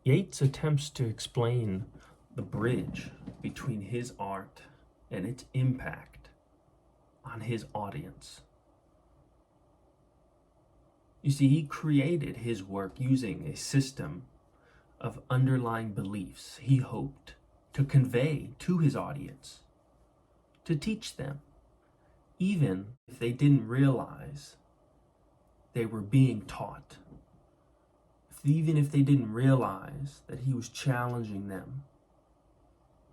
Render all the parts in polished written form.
Yeats attempts to explain the bridge between his art and its impact on his audience. You see, he created his work using a system of underlying beliefs he hoped to convey to his audience, to teach them, even if they didn't realize they were being taught, even if they didn't realize that he was challenging them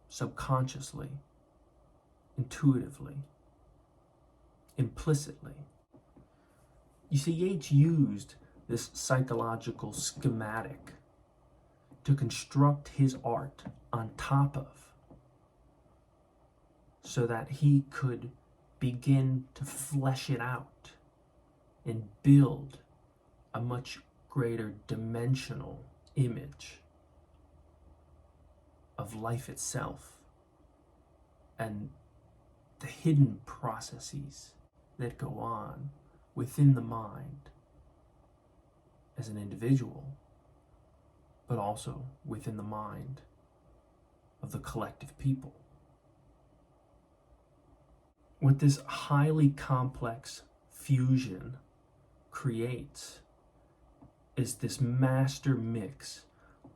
subconsciously, intuitively, implicitly. You see, Yeats used this psychological schematic to construct his art on top of, so that he could begin to flesh it out and build a much greater dimensional image of life itself and the hidden processes that go on within the mind as an individual, but also within the mind of the collective people. What this highly complex fusion creates is this master mix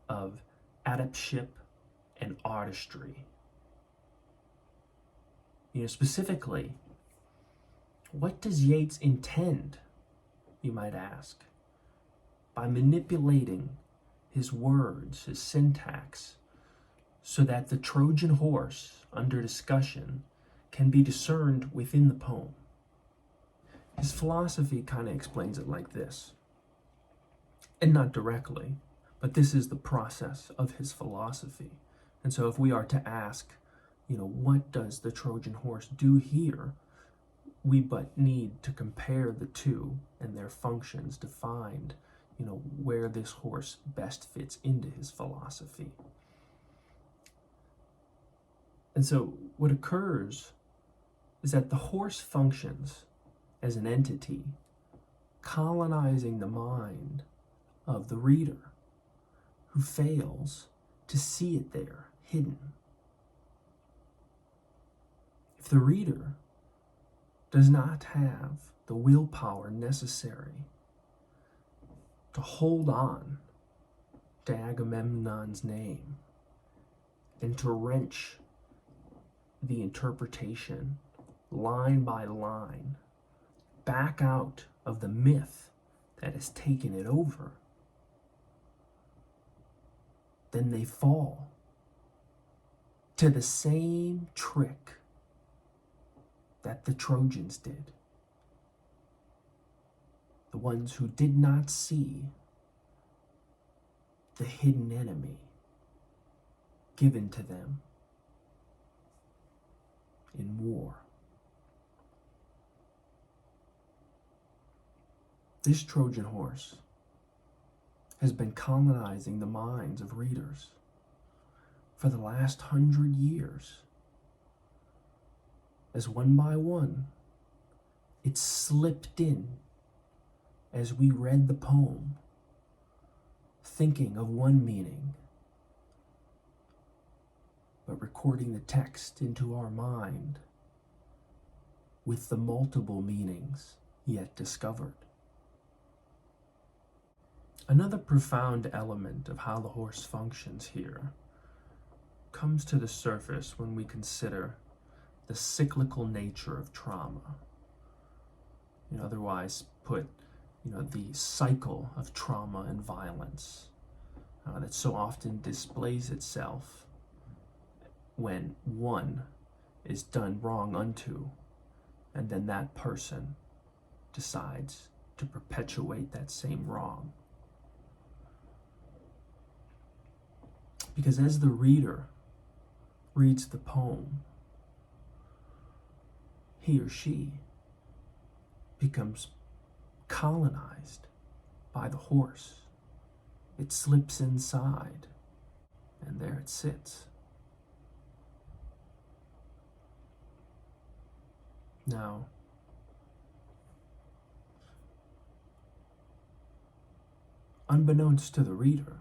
of adeptship and artistry. Specifically, what does Yeats intend, you might ask, by manipulating his words, his syntax, so that the Trojan horse under discussion can be discerned within the poem? His philosophy kind of explains it like this, and not directly, but this is the process of his philosophy. And so if we are to ask, what does the Trojan horse do here? We but need to compare the two and their functions to find, where this horse best fits into his philosophy. And so what occurs is that the horse functions as an entity, colonizing the mind of the reader, who fails to see it there, hidden. If the reader does not have the willpower necessary to hold on to Agamemnon's name and to wrench the interpretation line by line back out of the myth that has taken it over, then they fall to the same trick that the Trojans did. The ones who did not see the hidden enemy given to them in war. This Trojan horse has been colonizing the minds of readers for the last 100 years. As one by one, it slipped in as we read the poem, thinking of one meaning, but recording the text into our mind with the multiple meanings yet discovered. Another profound element of how the horse functions here comes to the surface when we consider the cyclical nature of trauma. Otherwise put, the cycle of trauma and violence that so often displays itself when one is done wrong unto, and then that person decides to perpetuate that same wrong. Because as the reader reads the poem, he or she becomes colonized by the horse. It slips inside, and there it sits. Now, unbeknownst to the reader,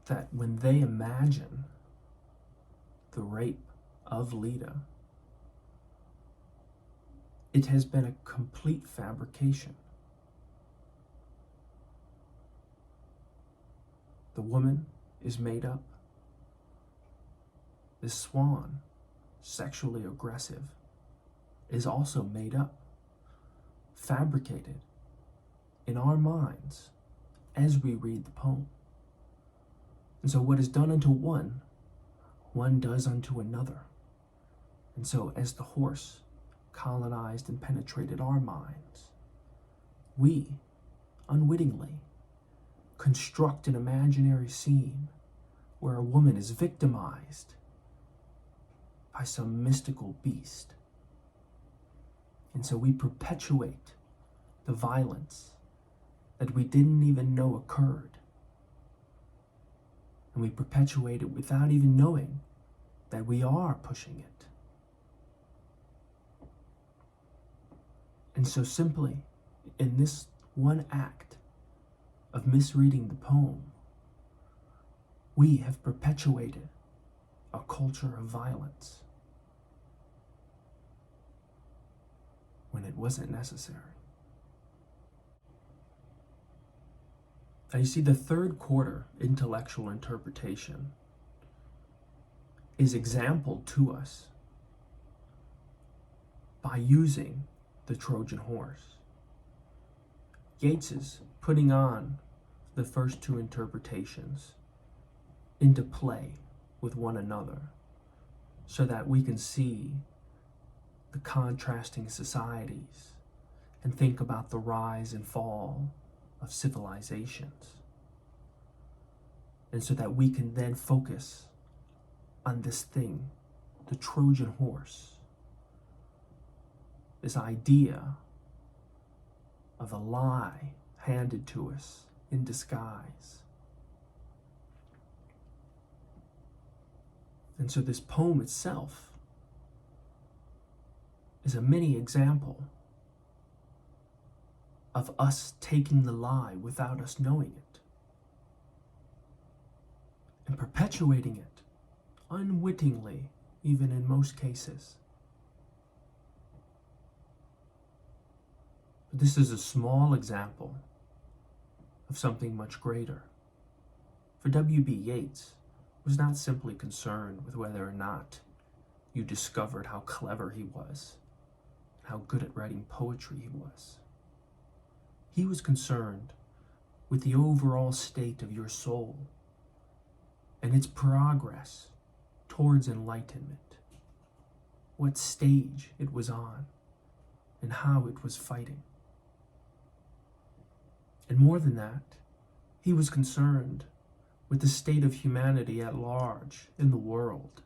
that when they imagine the rape of Leda, it has been a complete fabrication. The woman is made up. This swan, sexually aggressive, is also made up, fabricated in our minds as we read the poem. And so what is done unto one, one does unto another. And so as the horse colonized and penetrated our minds, we, unwittingly, construct an imaginary scene where a woman is victimized by some mystical beast. And so we perpetuate the violence that we didn't even know occurred. And we perpetuate it without even knowing that we are pushing it. And so simply, in this one act of misreading the poem, we have perpetuated a culture of violence when it wasn't necessary. Now you see, the third quarter intellectual interpretation is exampled to us by using the Trojan horse. Yeats is putting on the first two interpretations into play with one another so that we can see the contrasting societies and think about the rise and fall of civilizations. And so that we can then focus on this thing, the Trojan horse, this idea of a lie handed to us in disguise. And so this poem itself is a mini example of us taking the lie without us knowing it and perpetuating it unwittingly, even in most cases. But this is a small example of something much greater. For W.B. Yeats was not simply concerned with whether or not you discovered how clever he was, how good at writing poetry he was. He was concerned with the overall state of your soul and its progress towards enlightenment, what stage it was on, and how it was fighting. And more than that, he was concerned with the state of humanity at large in the world,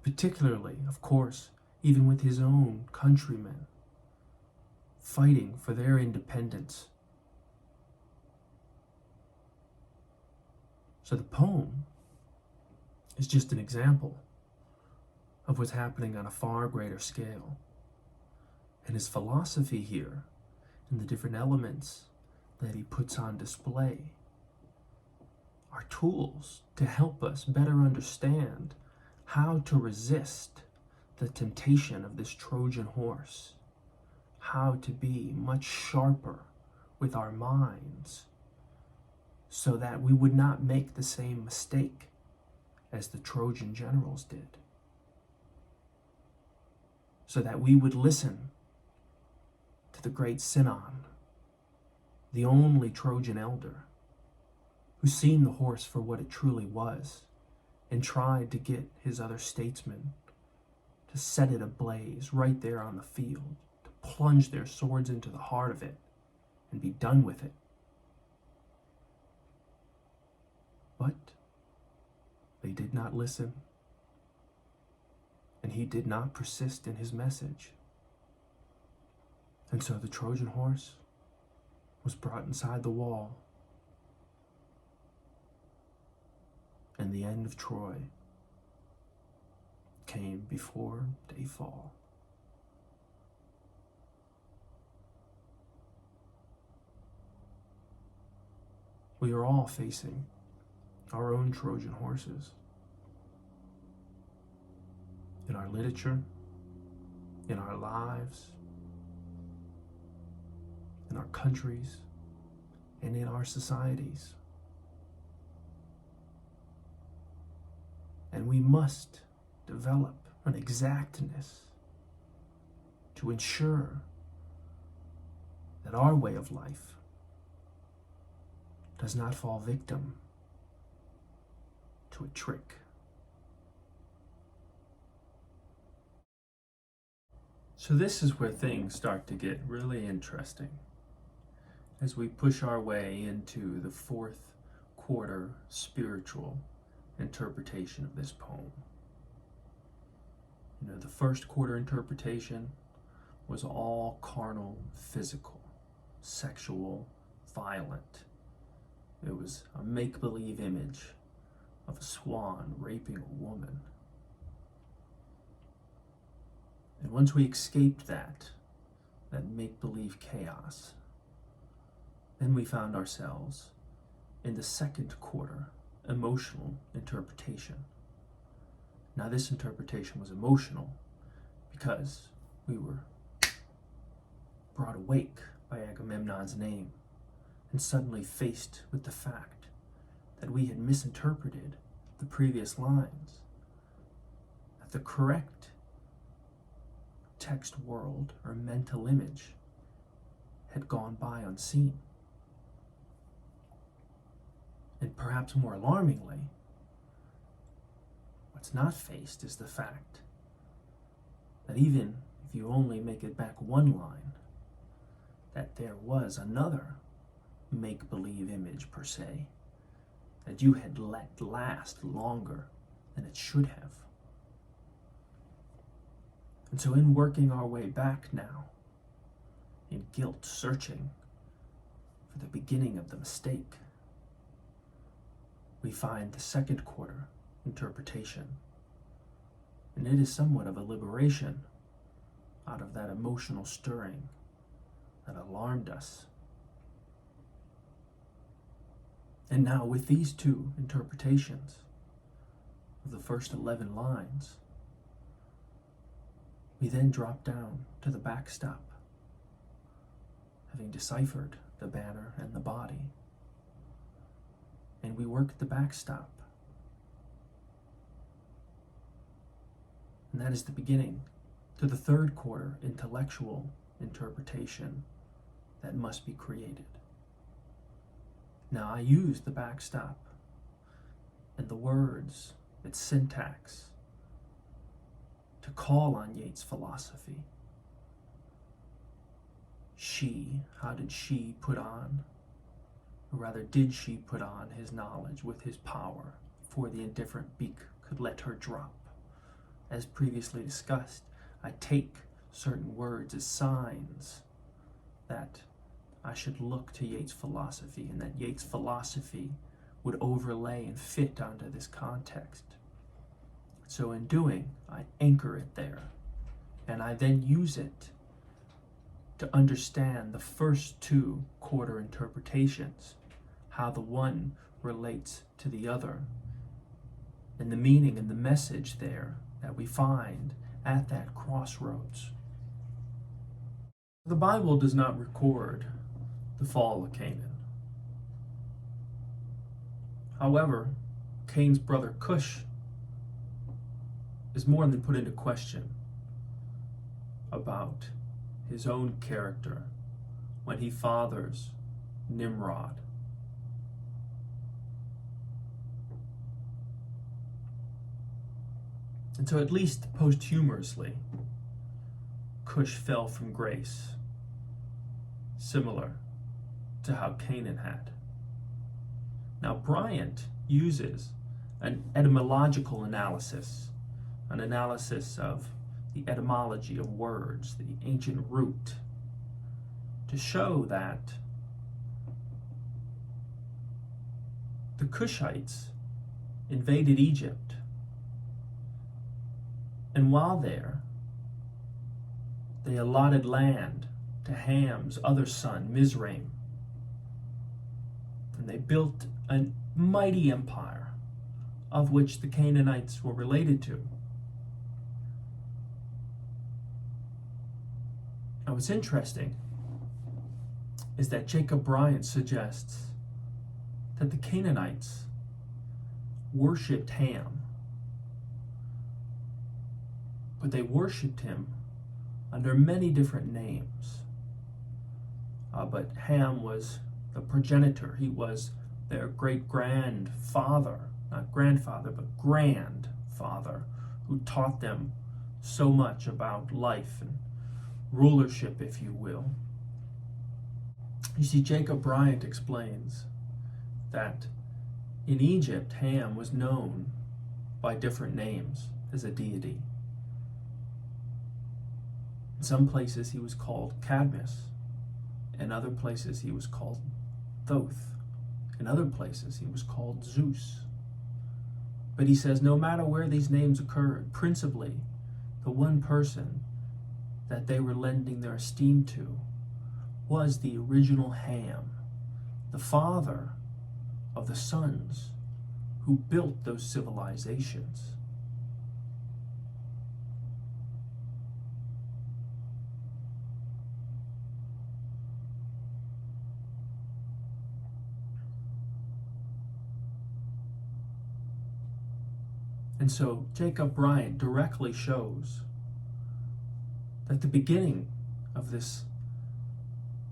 particularly, of course, even with his own countrymen, fighting for their independence. So the poem is just an example of what's happening on a far greater scale. And his philosophy here, and the different elements that he puts on display, are tools to help us better understand how to resist the temptation of this Trojan horse, how to be much sharper with our minds so that we would not make the same mistake as the Trojan generals did, so that we would listen to the great Sinon, the only Trojan elder, who seen the horse for what it truly was and tried to get his other statesmen to set it ablaze right there on the field, to plunge their swords into the heart of it and be done with it. But they did not listen, and he did not persist in his message. And so the Trojan horse was brought inside the wall, and the end of Troy came before dayfall. We are all facing our own Trojan horses. In our literature, in our lives, in our countries, and in our societies. And we must develop an exactness to ensure that our way of life does not fall victim to a trick. So this is where things start to get really interesting as we push our way into the fourth quarter spiritual interpretation of this poem. The first quarter interpretation was all carnal, physical, sexual, violent. It was a make-believe image of a swan raping a woman. And once we escaped that make-believe chaos, then we found ourselves in the second quarter emotional interpretation. Now this interpretation was emotional because we were brought awake by Agamemnon's name and suddenly faced with the fact that we had misinterpreted the previous lines, that the correct text world or mental image had gone by unseen. And perhaps more alarmingly, what's not faced is the fact that even if you only make it back one line, that there was another make-believe image per se that you had let last longer than it should have. And so in working our way back now, in guilt searching for the beginning of the mistake, we find the second quarter interpretation. And it is somewhat of a liberation out of that emotional stirring that alarmed us. And now with these two interpretations of the first 11 lines, we then drop down to the backstop, having deciphered the banner and the body. And we work the backstop. And that is the beginning to the third quarter intellectual interpretation that must be created. Now I use the backstop and the words, its syntax, to call on Yeats' philosophy. She, how did she put on, or rather did she put on his knowledge with his power, for the indifferent beak could let her drop? As previously discussed, I take certain words as signs that I should look to Yeats' philosophy, and that Yeats' philosophy would overlay and fit onto this context. So in doing, I anchor it there, and I then use it to understand the first two quarter interpretations, how the one relates to the other, and the meaning and the message there that we find at that crossroads. The Bible does not record the fall of Canaan. However, Cain's brother Cush is more than put into question about his own character when he fathers Nimrod. And so at least posthumously, Cush fell from grace, similar to how Canaan had. Now Bryant uses an etymological analysis, an analysis of the etymology of words, the ancient root, to show that the Cushites invaded Egypt, and while there, they allotted land to Ham's other son, Mizraim, and they built a mighty empire of which the Canaanites were related to. Now, what's interesting is that Jacob Bryant suggests that the Canaanites worshipped Ham, but they worshipped him under many different names. But Ham was the progenitor. He was their great-grandfather, not grandfather, but grandfather, who taught them so much about life and rulership, if you will. You see, Jacob Bryant explains that in Egypt, Ham was known by different names as a deity. In some places he was called Cadmus. In other places he was called Thoth. In other places he was called Zeus. But he says no matter where these names occurred, principally the one person that they were lending their esteem to was the original Ham, the father of the sons who built those civilizations. And so Jacob Bryant directly shows that the beginning of this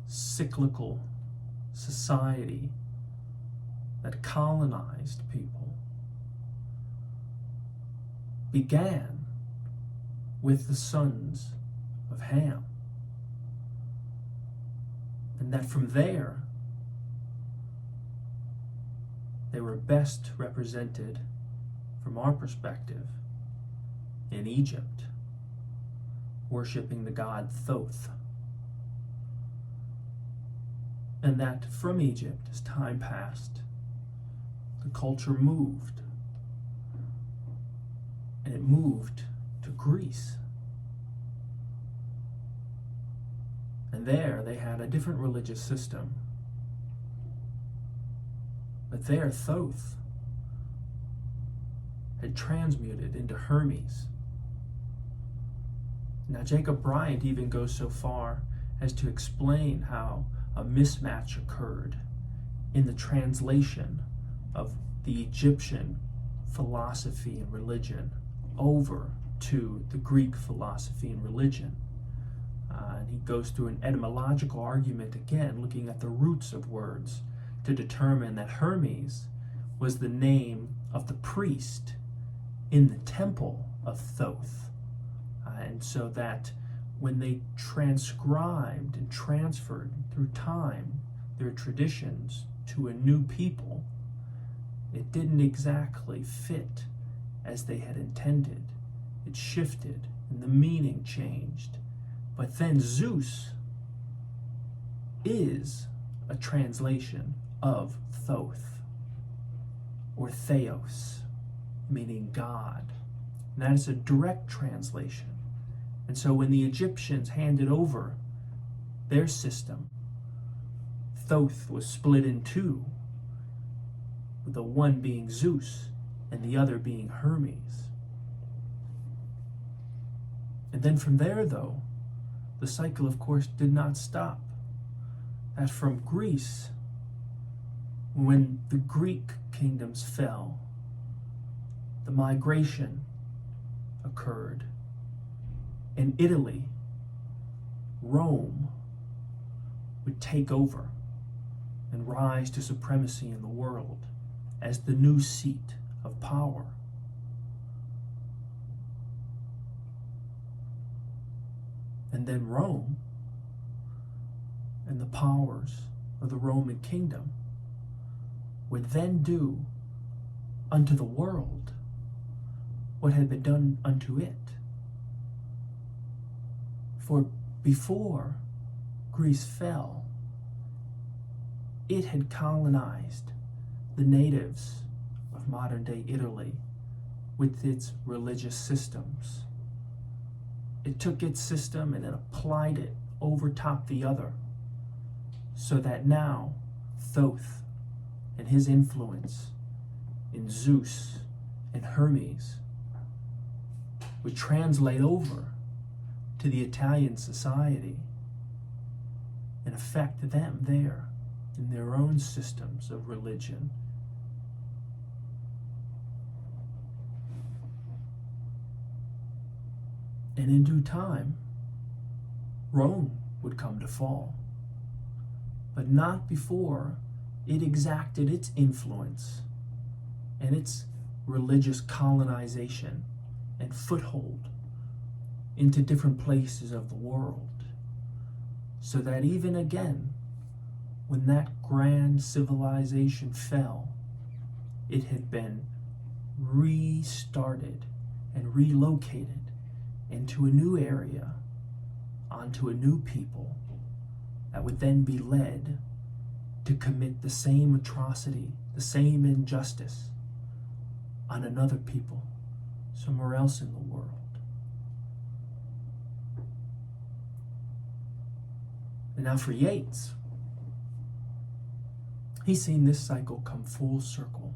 cyclical society that colonized people began with the sons of Ham. And that from there, they were best represented, from our perspective, in Egypt, worshiping the god Thoth. And that from Egypt, as time passed, the culture moved. And it moved to Greece. And there they had a different religious system. But there Thoth had transmuted into Hermes. Now Jacob Bryant even goes so far as to explain how a mismatch occurred in the translation of the Egyptian philosophy and religion over to the Greek philosophy and religion. And he goes through an etymological argument again, looking at the roots of words to determine that Hermes was the name of the priest in the temple of Thoth. And so that when they transcribed and transferred through time their traditions to a new people, it didn't exactly fit as they had intended. It shifted and the meaning changed. But then Zeus is a translation of Thoth, or Theos, meaning God. And that is a direct translation. And so when the Egyptians handed over their system, Thoth was split in two, with the one being Zeus and the other being Hermes. And then from there, though, the cycle, of course, did not stop. That from Greece, when the Greek kingdoms fell, the migration occurred. In Italy, Rome would take over and rise to supremacy in the world as the new seat of power. And then Rome and the powers of the Roman kingdom would then do unto the world what had been done unto it. For before Greece fell, it had colonized the natives of modern-day Italy with its religious systems. It took its system and it applied it over top the other, so that now Thoth and his influence in Zeus and Hermes would translate over to the Italian society and affect them there in their own systems of religion. And in due time, Rome would come to fall, but not before it exacted its influence and its religious colonization and foothold into different places of the world, so that even again, when that grand civilization fell, it had been restarted and relocated into a new area, onto a new people that would then be led to commit the same atrocity, the same injustice on another people somewhere else in the world. And now for Yeats, he's seen this cycle come full circle.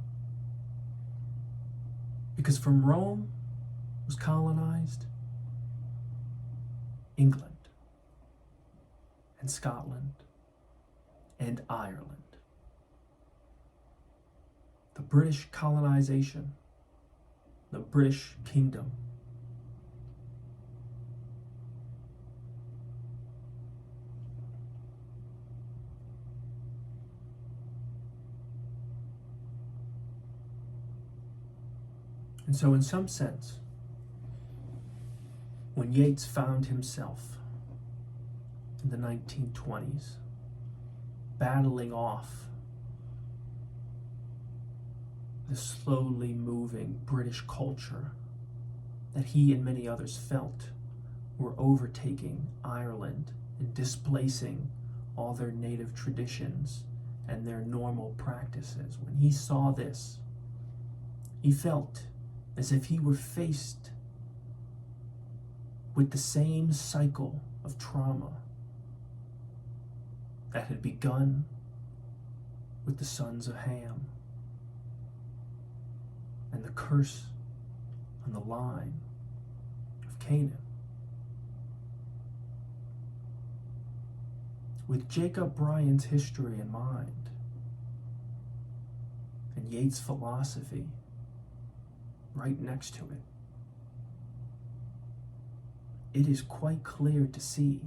Because from Rome was colonized England and Scotland and Ireland. The British colonization, the British kingdom, and so in some sense, when Yeats found himself in the 1920s battling off the slowly moving British culture that he and many others felt were overtaking Ireland and displacing all their native traditions and their normal practices, when he saw this, he felt as if he were faced with the same cycle of trauma that had begun with the sons of Ham and the curse on the line of Canaan. With Jacob Bryan's history in mind and Yeats' philosophy right next to it, it is quite clear to see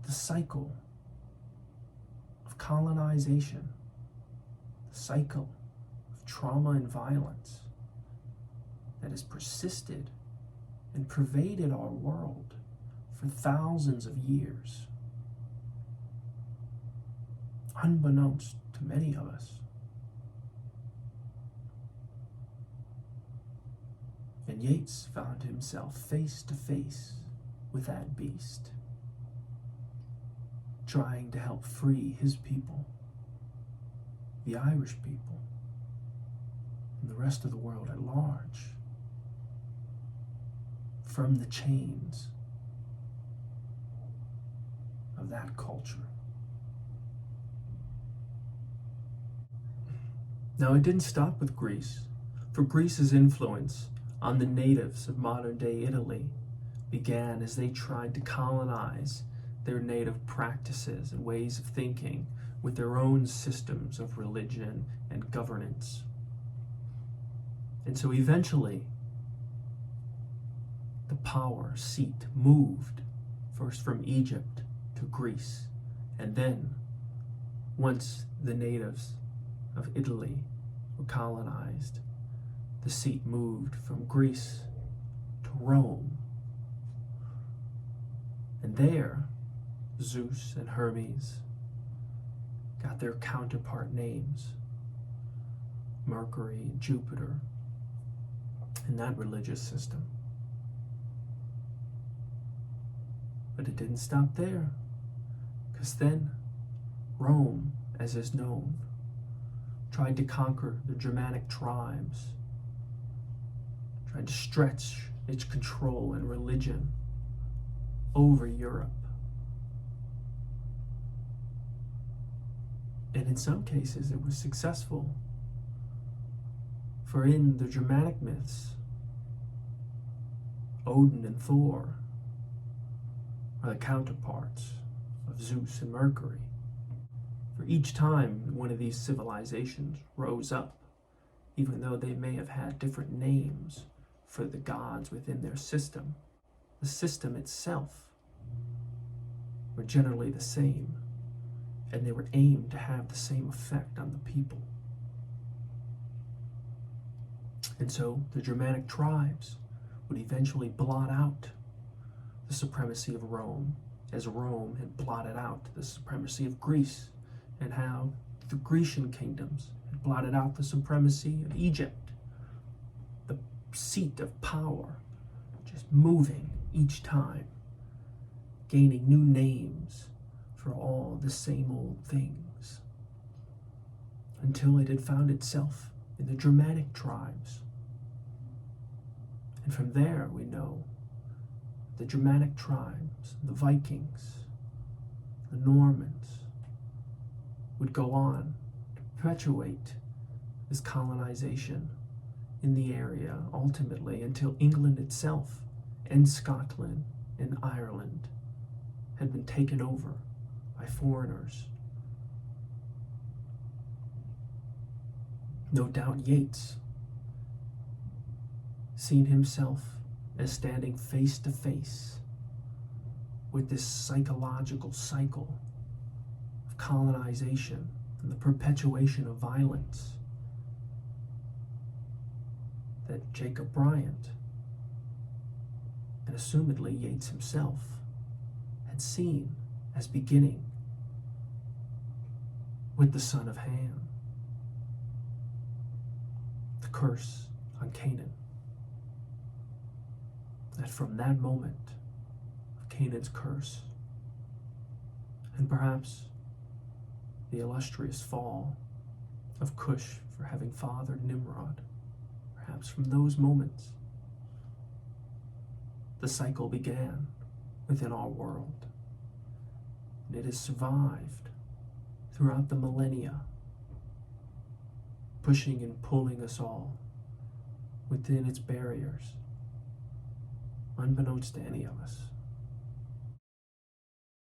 the cycle of colonization, the cycle of trauma and violence that has persisted and pervaded our world for thousands of years, unbeknownst to many of us. And Yeats found himself face to face with that beast, trying to help free his people, the Irish people, and the rest of the world at large, from the chains of that culture. Now, it didn't stop with Greece, for Greece's influence on the natives of modern-day Italy began as they tried to colonize their native practices and ways of thinking with their own systems of religion and governance. And so eventually, the power seat moved first from Egypt to Greece, and then, once the natives of Italy were colonized, the seat moved from Greece to Rome. And there, Zeus and Hermes got their counterpart names, Mercury and Jupiter, in that religious system. But it didn't stop there, because then Rome, as is known, tried to conquer the Germanic tribes, tried to stretch its control and religion over Europe. And in some cases it was successful, For in the Germanic myths, Odin and Thor are the counterparts of Zeus and Mercury. For each time one of these civilizations rose up, even though they may have had different names for the gods within their system, the system itself were generally the same, and they were aimed to have the same effect on the people. And so the Germanic tribes would eventually blot out the supremacy of Rome, as Rome had blotted out the supremacy of Greece, and how the Grecian kingdoms had blotted out the supremacy of Egypt, the seat of power, just moving each time, gaining new names for all the same old things, until it had found itself in the Germanic tribes. And from there we know the Germanic tribes, the Vikings, the Normans, would go on to perpetuate this colonization in the area, ultimately until England itself and Scotland and Ireland had been taken over by foreigners. No doubt Yeats, seen himself as standing face to face with this psychological cycle of colonization and the perpetuation of violence, that Jacob Bryant, and assumedly Yeats himself, had seen as beginning with the son of Ham, the curse on Canaan. That from that moment of Canaan's curse, and perhaps the illustrious fall of Cush for having fathered Nimrod, perhaps from those moments, the cycle began within our world. And it has survived throughout the millennia, pushing and pulling us all within its barriers, unbeknownst to any of us.